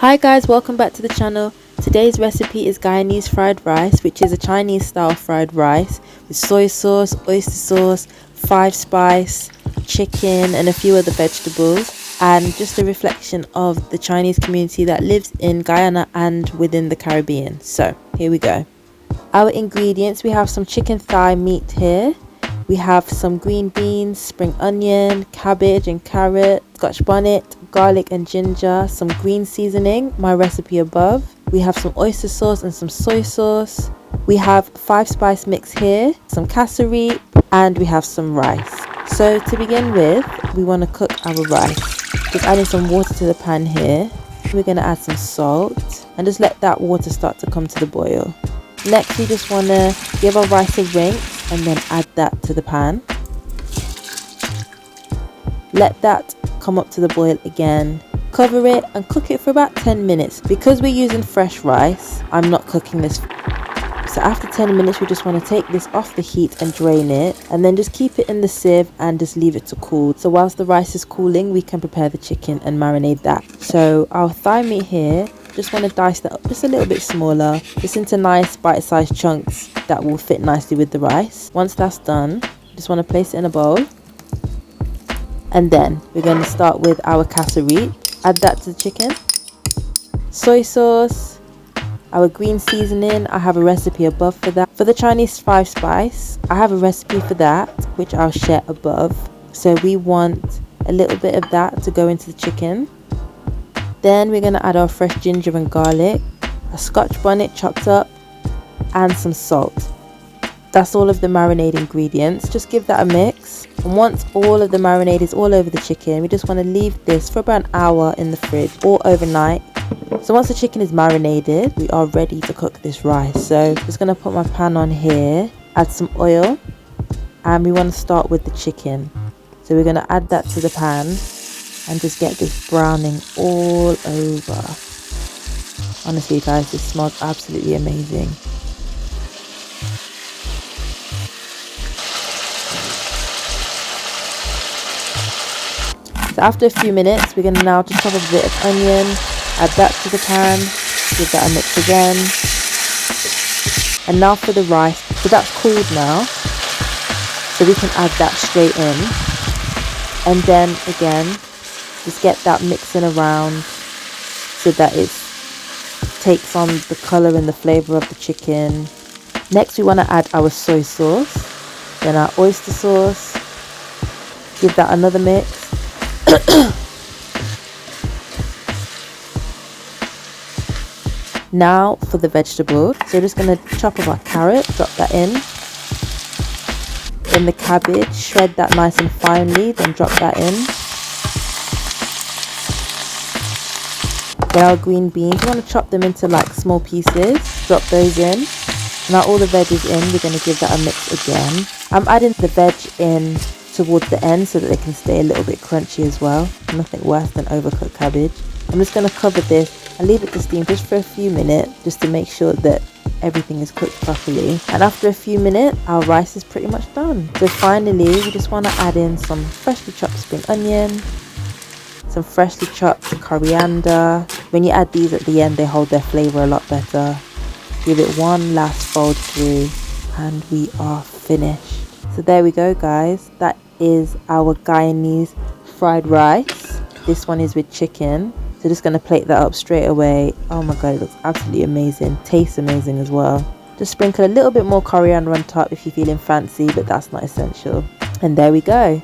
Hi guys, welcome back to the channel. Today's recipe is Guyanese fried rice, which is a Chinese style fried rice with soy sauce, oyster sauce, 5-spice, chicken and a few other vegetables, and just a reflection of the Chinese community that lives in Guyana and within the Caribbean. So here we go. Our ingredients: we have some chicken thigh meat here. We have some green beans, spring onion, cabbage and carrot, scotch bonnet, garlic and ginger, some green seasoning, my recipe above. We have some oyster sauce and some soy sauce. We have 5-spice mix here, some cassareep, and we have some rice. So to begin with, we want to cook our rice. Just adding some water to the pan here. We're going to add some salt and just let that water start to come to the boil. Next, we just want to give our rice a rinse and then add that to the pan. Let that come up to the boil again. Cover it and cook it for about 10 minutes. Because we're using fresh rice, I'm not cooking this. So after 10 minutes, we just want to take this off the heat and drain it, and then just keep it in the sieve and just leave it to cool. So whilst the rice is cooling, we can prepare the chicken and marinate that. So our thigh meat here, just want to dice that up just a little bit smaller, just into nice bite-sized chunks that will fit nicely with the rice. Once that's done, just want to place it in a bowl, and then we're going to start with our cassareep. Add that to the chicken, soy sauce, our green seasoning. I have a recipe above for that. For the Chinese 5-spice, I have a recipe for that which I'll share above. So we want a little bit of that to go into the chicken. Then we're going to add our fresh ginger and garlic, a scotch bonnet chopped up, and some salt. That's all of the marinade ingredients. Just give that a mix. And once all of the marinade is all over the chicken, we just want to leave this for about an hour in the fridge or overnight. So once the chicken is marinated, we are ready to cook this rice. So just going to put my pan on here, add some oil, and we want to start with the chicken. So we're going to add that to the pan and just get this browning all over. Honestly guys, this smells absolutely amazing. So after a few minutes, we're going to now just chop a bit of onion, add that to the pan, give that a mix again. And now for the rice. So that's cooled now, so we can add that straight in. And then again, just get that mixing around so that it takes on the colour and the flavour of the chicken. Next, we want to add our soy sauce, then our oyster sauce. Give that another mix. Now for the vegetables. So we're just going to chop up our carrot, drop that in. Then the cabbage, shred that nice and finely, then drop that in. Then our green beans, we want to chop them into like small pieces, drop those in. Now all the veg is in, we're going to give that a mix again. I'm adding the veg in towards the end so that they can stay a little bit crunchy as well. Nothing worse than overcooked cabbage. I'm just going to cover this and leave it to steam just for a few minutes, just to make sure that everything is cooked properly. And after a few minutes, our rice is pretty much done. So finally, we just want to add in some freshly chopped spring onion, some freshly chopped coriander. When you add these at the end, they hold their flavour a lot better. Give it one last fold through and we are finished. So there we go guys, that is our Guyanese fried rice. This one is with chicken. So just going to plate that up straight away. Oh my god, it looks absolutely amazing. Tastes amazing as well. Just sprinkle a little bit more coriander on top if you're feeling fancy, but that's not essential. And there we go.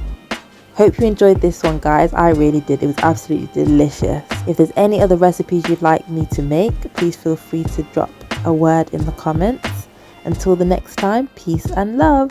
Hope you enjoyed this one guys. I really did. It was absolutely delicious. If there's any other recipes you'd like me to make, please feel free to drop a word in the comments. Until the next time, peace and love.